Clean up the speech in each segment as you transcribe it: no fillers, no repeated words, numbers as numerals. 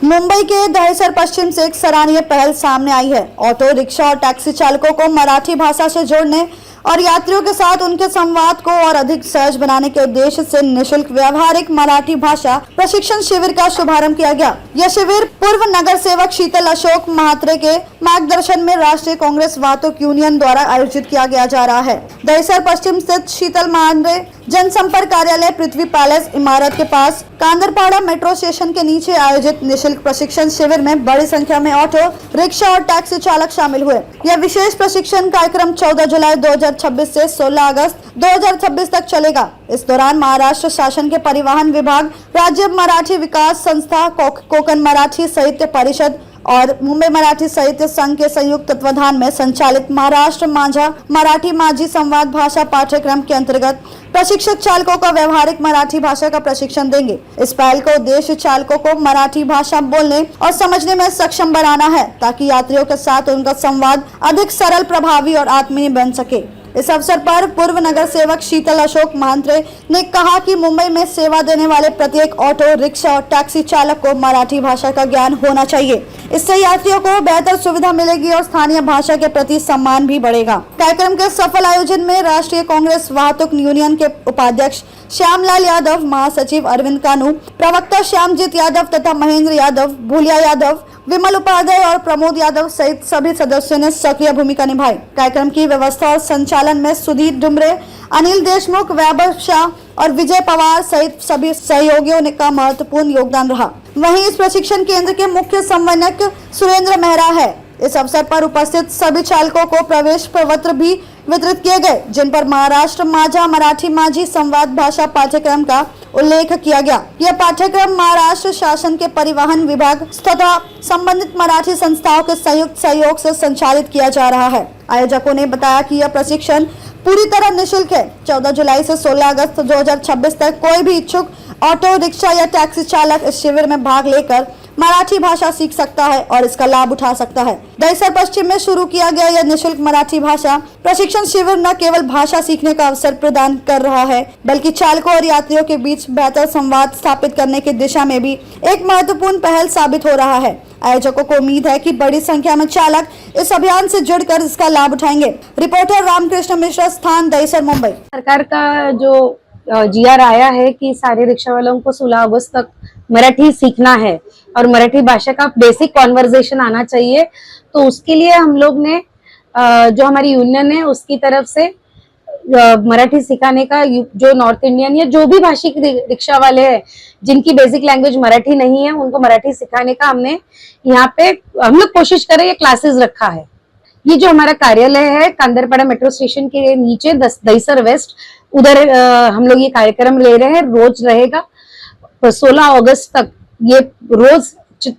मुंबई के दहिसर पश्चिम से एक सराहनीय पहल सामने आई है। ऑटो रिक्शा और टैक्सी चालकों को मराठी भाषा से जोड़ने और यात्रियों के साथ उनके संवाद को और अधिक सहज बनाने के उद्देश्य से निःशुल्क व्यावहारिक मराठी भाषा प्रशिक्षण शिविर का शुभारंभ किया गया। यह शिविर पूर्व नगर सेवक शीतल अशोक महात्रे के मार्गदर्शन में राष्ट्रीय कांग्रेस वाहतुक यूनियन द्वारा आयोजित किया जा रहा है। दहिसर पश्चिम स्थित शीतल महात्रे जनसंपर्क कार्यालय पृथ्वी पैलेस इमारत के पास कांदरपाड़ा मेट्रो स्टेशन के नीचे आयोजित निःशुल्क प्रशिक्षण शिविर में बड़ी संख्या में ऑटो रिक्शा और टैक्सी चालक शामिल हुए। यह विशेष प्रशिक्षण कार्यक्रम 14 जुलाई 2026 से 16 अगस्त 2026 तक चलेगा। इस दौरान महाराष्ट्र शासन के परिवहन विभाग, राज्य मराठी विकास संस्था, कोकण मराठी साहित्य परिषद और मुंबई मराठी साहित्य संघ के संयुक्त तत्वाधान में संचालित महाराष्ट्र माझा मराठी माझी संवाद भाषा पाठ्यक्रम के अंतर्गत प्रशिक्षक चालकों को व्यवहारिक मराठी भाषा का प्रशिक्षण देंगे। इस पहल का उद्देश्य चालकों को मराठी भाषा बोलने और समझने में सक्षम बनाना है, ताकि यात्रियों के साथ उनका संवाद अधिक सरल, प्रभावी और आत्मीय बन सके। इस अवसर पर पूर्व नगर सेवक शीतल अशोक महात्रे ने कहा कि मुंबई में सेवा देने वाले प्रत्येक ऑटो रिक्शा और टैक्सी चालक को मराठी भाषा का ज्ञान होना चाहिए। इससे यात्रियों को बेहतर सुविधा मिलेगी और स्थानीय भाषा के प्रति सम्मान भी बढ़ेगा। कार्यक्रम के सफल आयोजन में राष्ट्रीय कांग्रेस वाहतुक यूनियन के उपाध्यक्ष श्यामलाल यादव, महासचिव अरविंद कानू, प्रवक्ता श्यामजीत यादव तथा महेंद्र यादव, भूलिया यादव, विमल उपाध्याय और प्रमोद यादव सहित सभी सदस्यों ने सक्रिय भूमिका निभाई। कार्यक्रम की व्यवस्था और संचालन में सुधीर डुमरे, अनिल देशमुख, वैभव शाह और विजय पवार सहित सभी सहयोगियों ने का महत्वपूर्ण योगदान रहा। वहीं इस प्रशिक्षण केंद्र के मुख्य समन्वयक सुरेंद्र मेहरा है। इस अवसर पर उपस्थित सभी चालकों को प्रवेश पत्र भी वितरित किए गए, जिन पर महाराष्ट्र माझा मराठी माझी संवाद भाषा पाठ्यक्रम का उल्लेख किया गया। यह पाठ्यक्रम महाराष्ट्र शासन के परिवहन विभाग तथा संबंधित मराठी संस्थाओं के संयुक्त सहयोग से संचालित किया जा रहा है। आयोजकों ने बताया कि यह प्रशिक्षण पूरी तरह निःशुल्क है। 14 जुलाई से 16 अगस्त 2026 तक कोई भी इच्छुक ऑटो रिक्शा या टैक्सी चालक इस शिविर में भाग लेकर मराठी भाषा सीख सकता है और इसका लाभ उठा सकता है। दहिसर पश्चिम में शुरू किया गया यह निःशुल्क मराठी भाषा प्रशिक्षण शिविर न केवल भाषा सीखने का अवसर प्रदान कर रहा है, बल्कि चालकों और यात्रियों के बीच बेहतर संवाद स्थापित करने की दिशा में भी एक महत्वपूर्ण पहल साबित हो रहा है। आयोजकों को उम्मीद है कि बड़ी संख्या में चालक इस अभियान से जुड़कर इसका लाभ उठाएंगे। रिपोर्टर रामकृष्ण मिश्रा, स्थान दहिसर, मुंबई। सरकार का जो जीआर आया है कि सारे रिक्शा वालों को 16 अगस्त तक मराठी सीखना है और मराठी भाषा का बेसिक कॉन्वर्जेशन आना चाहिए, तो उसके लिए हम लोग ने जो हमारी यूनियन है उसकी तरफ से मराठी सिखाने का, जो नॉर्थ इंडियन या जो भी भाषिक रिक्शा वाले हैं जिनकी बेसिक लैंग्वेज मराठी नहीं है, उनको मराठी सिखाने का हमने यहाँ पे हम लोग कोशिश करें, ये क्लासेस रखा है। ये जो हमारा कार्यालय है कांदरपाड़ा मेट्रो स्टेशन के नीचे दहिसर वेस्ट, उधर हम लोग ये कार्यक्रम ले रहे हैं। रोज रहेगा 16 अगस्त तक, ये रोज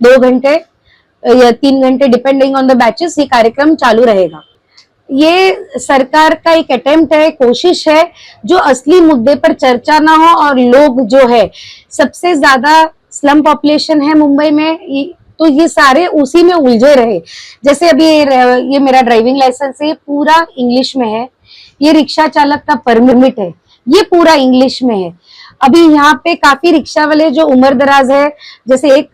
2 घंटे या 3 घंटे डिपेंडिंग ऑन द बैचेस ये कार्यक्रम चालू रहेगा। ये सरकार का एक अटेम्प्ट है, कोशिश है जो असली मुद्दे पर चर्चा ना हो और लोग जो है, सबसे ज्यादा स्लम पॉपुलेशन है मुंबई में, तो ये सारे उसी में उलझे रहे। जैसे अभी ये मेरा ड्राइविंग लाइसेंस है, पूरा इंग्लिश में है। ये रिक्शा चालक का परमिट है, ये पूरा इंग्लिश में है। अभी यहाँ पे काफी रिक्शा वाले जो उम्र दराज है, जैसे एक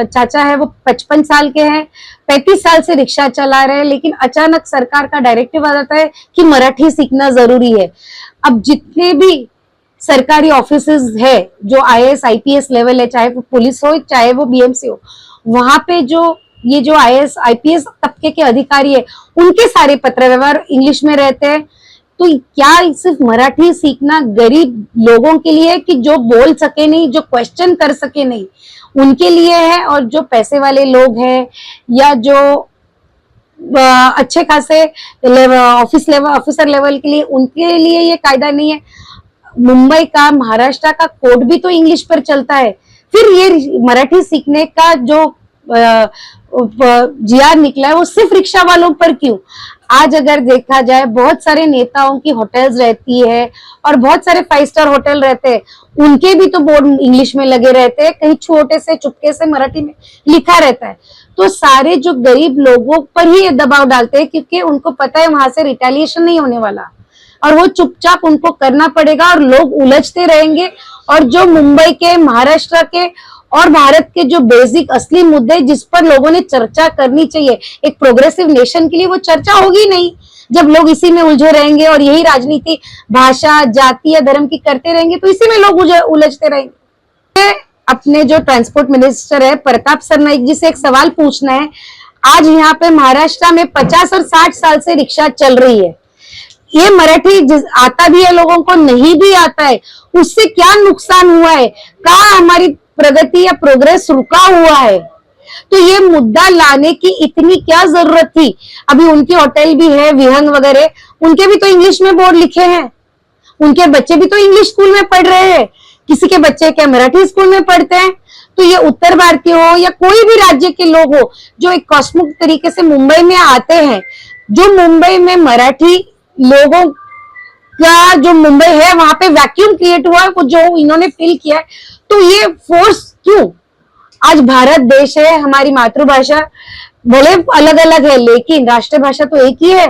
चाचा है वो 55 साल के हैं, 35 साल से रिक्शा चला रहे हैं, लेकिन अचानक सरकार का डायरेक्टिव आ जाता है कि मराठी सीखना जरूरी है। अब जितने भी सरकारी ऑफिसेज है जो IAS IPS लेवल है, चाहे वो पुलिस हो चाहे वो BMC हो, वहां पे ये जो IAS IPS तबके के अधिकारी है, उनके सारे पत्र व्यवहार इंग्लिश में रहते हैं। तो क्या सिर्फ मराठी सीखना गरीब लोगों के लिए है कि जो बोल सके नहीं, जो क्वेश्चन कर सके नहीं, उनके लिए है? और जो पैसे वाले लोग हैं या जो अच्छे खासे ऑफिसर लेवल के लिए, उनके लिए ये कायदा नहीं है। मुंबई का, महाराष्ट्र का कोड भी तो इंग्लिश पर चलता है, फिर ये मराठी सीखने का जो जीआर निकला है वो सिर्फ रिक्शा वालों पर क्यों? आज अगर देखा जाए, बहुत सारे नेताओं की होटल्स रहती है और बहुत सारे 5 स्टार होटल रहते हैं, उनके भी तो बोर्ड इंग्लिश में लगे रहते हैं, कहीं छोटे से चुपके से मराठी में लिखा रहता है। तो सारे जो गरीब लोगों पर ही ये दबाव डालते हैं, क्योंकि उनको पता है वहां से रिटेलिएशन नहीं होने वाला और वो चुपचाप उनको करना पड़ेगा और लोग उलझते रहेंगे। और जो मुंबई के, महाराष्ट्र के और भारत के जो बेसिक असली मुद्दे जिस पर लोगों ने चर्चा करनी चाहिए, एक प्रोग्रेसिव नेशन के लिए वो चर्चा होगी नहीं जब लोग इसी में उलझे रहेंगे और यही राजनीति भाषा, जाति या धर्म की करते रहेंगे तो इसी में लोग उलझते रहेंगे। अपने जो ट्रांसपोर्ट मिनिस्टर है प्रताप सरनाईक जी से एक सवाल पूछना है। आज यहाँ पे महाराष्ट्र में 50 और 60 साल से रिक्शा चल रही है। ये मराठी आता भी है लोगों को, नहीं भी आता है, उससे क्या नुकसान हुआ है? कहाँ हमारी प्रगति या प्रोग्रेस रुका हुआ है? तो ये मुद्दा लाने की इतनी क्या जरूरत थी? अभी उनके होटल भी है विहंग वगैरह, उनके भी तो इंग्लिश में बोर्ड लिखे हैं, उनके बच्चे भी तो इंग्लिश स्कूल में पढ़ रहे हैं, किसी के बच्चे क्या मराठी स्कूल में पढ़ते हैं? तो ये उत्तर भारतीय हो या कोई भी राज्य के लोग हो जो एक कॉस्मिक तरीके से मुंबई में आते हैं, जो मुंबई में मराठी लोगों का जो मुंबई है वहां पे वैक्यूम क्रिएट हुआ है, वो जो इन्होंने फील किया है, तो ये फोर्स क्यों? आज भारत देश है, हमारी मातृभाषा भले अलग अलग है लेकिन राष्ट्रभाषा तो एक ही है।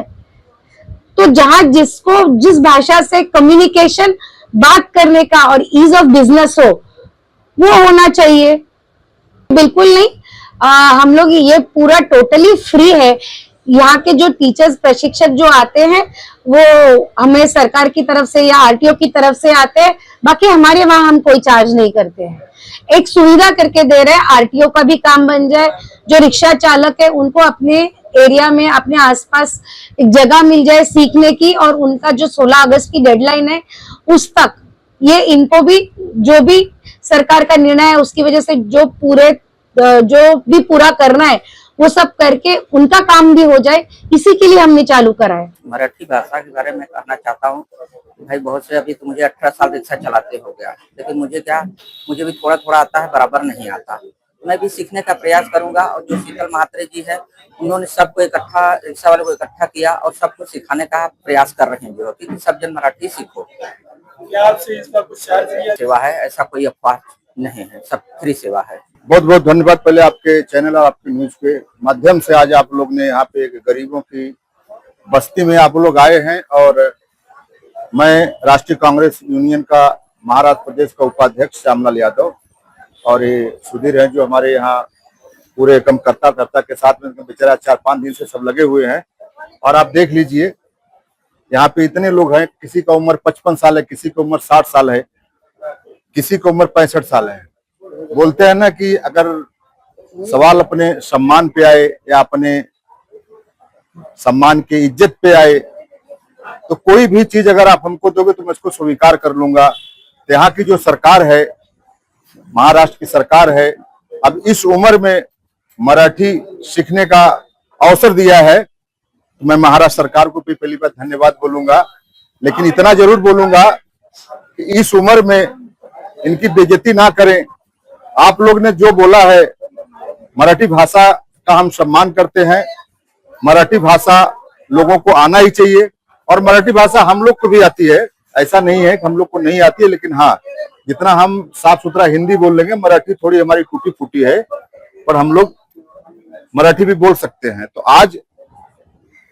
तो जहां जिसको जिस भाषा से कम्युनिकेशन बात करने का और ईज ऑफ बिजनेस हो वो होना चाहिए। बिल्कुल नहीं, हम लोग ये पूरा टोटली फ्री है। यहाँ के जो टीचर्स प्रशिक्षक जो आते हैं वो हमें सरकार की तरफ से या आरटीओ की तरफ से आते हैं, बाकी हमारे वहां हम कोई चार्ज नहीं करते हैं। एक सुविधा करके दे रहे हैं, आरटीओ का भी काम बन जाए, जो रिक्शा चालक है उनको अपने एरिया में अपने आसपास एक जगह मिल जाए सीखने की, और उनका जो 16 अगस्त की डेडलाइन है उस तक ये इनको भी जो भी सरकार का निर्णय है उसकी वजह से जो भी पूरा करना है वो सब करके उनका काम भी हो जाए, इसी के लिए हमने चालू करा है। मराठी भाषा के बारे में कहना चाहता हूँ भाई, बहुत से अभी तो मुझे 18 साल रिक्शा चलाते हो गया, लेकिन मुझे भी थोड़ा थोड़ा आता है, बराबर नहीं आता। मैं भी सीखने का प्रयास करूंगा। और जो शीतल महात्रे जी है उन्होंने सबको इकट्ठा, रिक्शा वालों को इकट्ठा किया और सबको सिखाने का प्रयास कर रहे हैं कि सब जन मराठी सीखो। क्या आपसे इसका कुछ चार्ज सेवा है, ऐसा कोई अफवाह नहीं है, सब फ्री सेवा है। बहुत बहुत धन्यवाद पहले आपके चैनल और आपके न्यूज के माध्यम से आज आप लोग ने यहाँ पे एक गरीबों की बस्ती में आप लोग आए हैं। और मैं राष्ट्रीय कांग्रेस यूनियन का महाराष्ट्र प्रदेश का उपाध्यक्ष श्यामलाल यादव, और ये सुधीर है जो हमारे यहाँ पूरे कम करता के साथ में बेचारा 4-5 दिन से सब लगे हुए हैं। और आप देख लीजिए यहाँ पे इतने लोग हैं, किसी का उम्र 55 साल है, किसी की उम्र 60 साल है, किसी की उम्र 65 साल है। बोलते हैं ना कि अगर सवाल अपने सम्मान पे आए या अपने सम्मान के इज्जत पे आए तो कोई भी चीज अगर आप हमको दोगे तो मैं इसको स्वीकार कर लूंगा। तो यहाँ की जो सरकार है, महाराष्ट्र की सरकार है, अब इस उम्र में मराठी सीखने का अवसर दिया है, तो मैं महाराष्ट्र सरकार को भी पहली बार धन्यवाद बोलूंगा। लेकिन इतना जरूर बोलूंगा कि इस उम्र में इनकी बेइज्जती ना करें। आप लोग ने जो बोला है, मराठी भाषा का हम सम्मान करते हैं, मराठी भाषा लोगों को आना ही चाहिए, और मराठी भाषा हम लोग को भी आती है, ऐसा नहीं है कि हम लोग को नहीं आती है। लेकिन हाँ, जितना हम साफ सुथरा हिंदी बोल लेंगे, मराठी थोड़ी हमारी टूटी फूटी है, पर हम लोग मराठी भी बोल सकते हैं। तो आज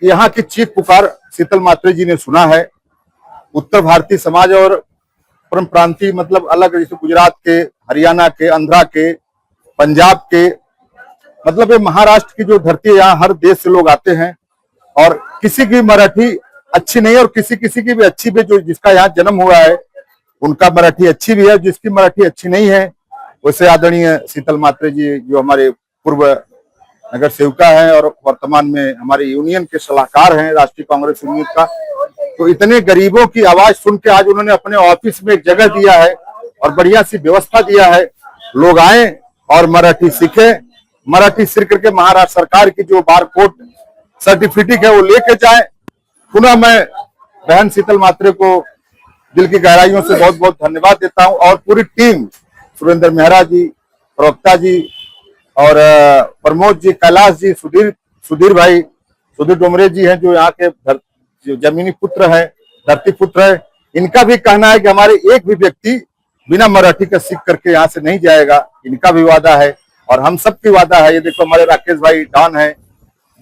यहाँ की चीख पुकार शीतल महात्रे जी ने सुना है। उत्तर भारतीय समाज और परम प्रांतीय मतलब अलग, जैसे गुजरात के, हरियाणा के, आंध्रा के, पंजाब के, मतलब ये महाराष्ट्र की जो धरती है, यहाँ हर देश से लोग आते हैं। और किसी की मराठी अच्छी नहीं है और किसी की भी अच्छी भी, जो जिसका यहाँ जन्म हुआ है उनका मराठी अच्छी भी है, जिसकी मराठी अच्छी नहीं है। वैसे आदरणीय शीतल महात्रे जी जो हमारे पूर्व नगर सेविका है और वर्तमान में हमारे यूनियन के सलाहकार हैं राष्ट्रीय कांग्रेस यूनियन का, तो इतने गरीबों की आवाज सुन के आज उन्होंने अपने ऑफिस में एक जगह दिया है और बढ़िया सी व्यवस्था दिया है। लोग आए और मराठी सीखे, मराठी सीख करके महाराष्ट्र सरकार की जो बारकोड सर्टिफिकेट है वो लेके जाए। पुनः मैं बहन शीतल महात्रे को दिल की गहराइयों से बहुत बहुत धन्यवाद देता हूं। और पूरी टीम, सुरेंद्र मेहरा जी, प्रवक्ता जी और प्रमोद जी, कैलाश जी, सुधीर भाई, सुधीर डोमरे जी हैं जो यहाँ के जो जमीनी पुत्र है, धरती पुत्र है, इनका भी कहना है कि हमारे एक भी व्यक्ति बिना मराठी का सीख करके यहाँ से नहीं जाएगा। इनका भी वादा है और हम सब की वादा है। ये देखो हमारे राकेश भाई डॉन है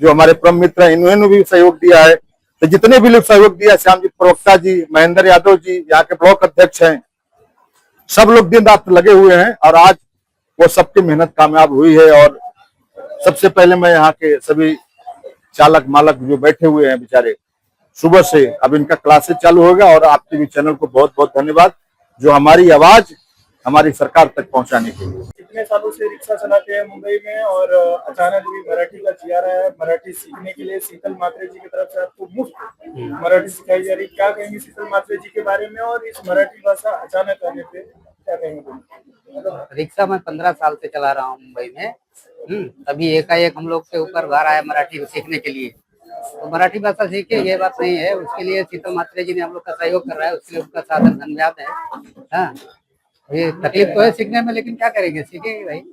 जो हमारे परम मित्र हैं, इन्होंने भी सहयोग दिया है। तो जितने भी लोग सहयोग दिया, श्याम जी प्रवक्ता जी, महेंद्र यादव जी यहाँ के ब्लॉक अध्यक्ष हैं, सब लोग दिन रात लगे हुए हैं। और आज वो सबकी मेहनत कामयाब हुई है। और सबसे पहले मैं यहाँ के सभी चालक मालक जो बैठे हुए हैं बेचारे सुबह से, अब इनका क्लासेस चालू होगा। और आप टीवी चैनल को बहुत बहुत धन्यवाद जो हमारी आवाज हमारी सरकार तक पहुंचाने के लिए। कितने सालों से रिक्शा चलाते हैं मुंबई में और अचानक भी मराठी का GR आया है। मराठी सीखने के लिए शीतल मात्रे जी की तरफ से आपको मुफ्त मराठी सिखाई जा रही है। क्या कहेंगे शीतल मात्रे जी के बारे में और इस मराठी भाषा अचानक आने पे क्या कहेंगे? रिक्शा मैं 15 साल से चला रहा हूँ मुंबई में। तभी एकाएक हम लोग के ऊपर भार आया मराठी सीखने के लिए, तो मराठी भाषा सीखे ये बात नहीं है। उसके लिए शीतल मात्रे जी ने हम लोग का सहयोग कर रहा है, उसके लिए उनका सादर धन्यवाद है। हाँ, ये तकलीफ तो है सीखने में, लेकिन क्या करेंगे, सीखेंगे भाई।